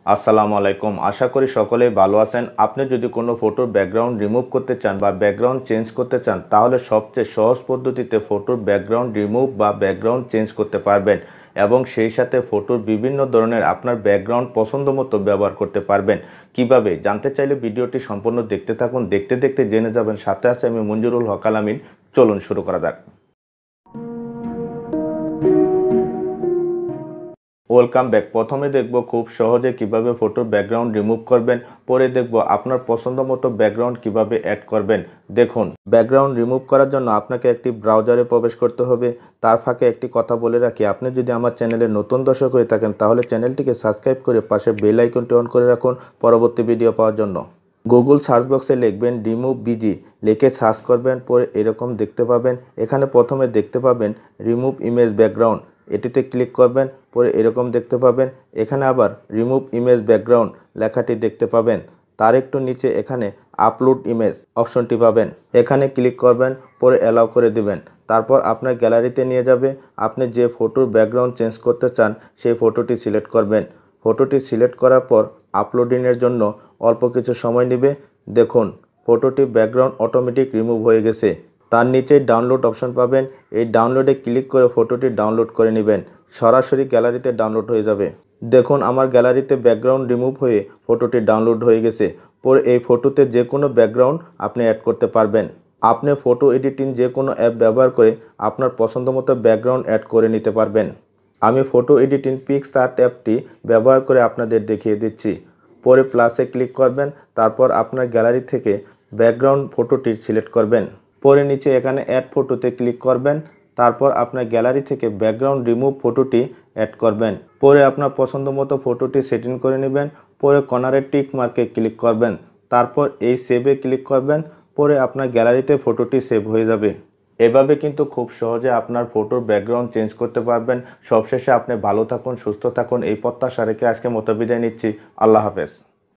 আসসালামু আলাইকুম। আশা করি সকলেই ভালো আছেন। আপনি যদি কোনো ফটোর ব্যাকগ্রাউন্ড রিমুভ করতে চান বা ব্যাকগ্রাউন্ড চেঞ্জ করতে চান, তাহলে সবচেয়ে সহজ পদ্ধতিতে ফটোর ব্যাকগ্রাউন্ড রিমুভ বা ব্যাকগ্রাউন্ড চেঞ্জ করতে পারবেন এবং সেই সাথে ফটোর বিভিন্ন ধরনের আপনার ব্যাকগ্রাউন্ড পছন্দ মতো ব্যবহার করতে পারবেন। কিভাবে জানতে চাইলে ভিডিওটি সম্পূর্ণ দেখতে থাকুন। দেখতে দেখতে জেনে যাবেন। সাথে আছে আমি মঞ্জুরুল হক আলামিন। চলুন শুরু করা যাক। Welcome back. প্রথমে দেখব খুব সহজে কিভাবে ফটোর ব্যাকগ্রাউন্ড রিমুভ করবেন, পরে দেখব আপনার পছন্দ মতো ব্যাকগ্রাউন্ড কিভাবে অ্যাড করবেন। দেখুন, ব্যাকগ্রাউন্ড রিমুভ করার জন্য আপনাকে একটি ব্রাউজারে প্রবেশ করতে হবে। তার ফাঁকে একটি কথা বলে রাখি, আপনি যদি আমার চ্যানেলে নতুন দর্শক হয়ে থাকেন তাহলে চ্যানেলটিকে সাবস্ক্রাইব করে পাশে বেল আইকনটি অন করে রাখুন পরবর্তী ভিডিও পাওয়ার জন্য। গুগল সার্চ বক্সে লিখবেন রিমুভ বিজি, লিখে সার্চ করবেন, পরে এরকম দেখতে পাবেন। এখানে প্রথমে দেখতে পাবেন রিমুভ ইমেজ ব্যাকগ্রাউন্ড, এটিতে ক্লিক করবেন, পরে এরকম দেখতে পাবেন। এখানে আবার রিমুভ ইমেজ ব্যাকগ্রাউন্ড লেখাটি দেখতে পাবেন। তার একটু নিচে এখানে আপলোড ইমেজ অপশনটি পাবেন, এখানে ক্লিক করবেন, পরে অ্যালাউ করে দিবেন। তারপর আপনার গ্যালারিতে নিয়ে যাবে। আপনি যে ফটোর ব্যাকগ্রাউন্ড চেঞ্জ করতে চান সেই ফটোটি সিলেক্ট করবেন। ফটোটি সিলেক্ট করার পর আপলোডিংয়ের জন্য অল্প কিছু সময় নেবে। দেখুন, ফটোটি ব্যাকগ্রাউন্ড অটোমেটিক রিমুভ হয়ে গেছে। তার নিচে ডাউনলোড অপশন পাবেন। এই ডাউনলোডে ক্লিক করে ফটোটি ডাউনলোড করে নেবেন। সরাসরি গ্যালারিতে ডাউনলোড হয়ে যাবে। দেখুন, আমার গ্যালারিতে ব্যাকগ্রাউন্ড রিমুভ হয়ে ফটোটি ডাউনলোড হয়ে গেছে। পরে এই ফটোতে যে কোনো ব্যাকগ্রাউন্ড আপনি অ্যাড করতে পারবেন। আপনি ফটো এডিটিং যে কোনো অ্যাপ ব্যবহার করে আপনার পছন্দ মতো ব্যাকগ্রাউন্ড অ্যাড করে নিতে পারবেন। আমি ফটো এডিটিং পিক্সআর্ট অ্যাপটি ব্যবহার করে আপনাদের দেখিয়ে দিচ্ছি। পরে প্লাসে ক্লিক করবেন, তারপর আপনার গ্যালারি থেকে ব্যাকগ্রাউন্ড ফটোটি সিলেক্ট করবেন। পরে নিচে এখানে অ্যাড ফটোতে ক্লিক করবেন, তারপর আপনার গ্যালারি থেকে ব্যাকগ্রাউন্ড রিমুভ ফটোটি অ্যাড করবেন। পরে আপনার পছন্দ মতো ফটোটি সেটিং করে নেবেন। পরে কর্নারে টিক মার্কে ক্লিক করবেন, তারপর এই সেভে ক্লিক করবেন। পরে আপনার গ্যালারিতে ফটোটি সেভ হয়ে যাবে। এভাবে কিন্তু খুব সহজে আপনার ফটোর ব্যাকগ্রাউন্ড চেঞ্জ করতে পারবেন। সবশেষে আপনি ভালো থাকুন, সুস্থ থাকুন এই প্রত্যাশা রেখে আজকে মতো বিদায় নিচ্ছি। আল্লাহ হাফেজ।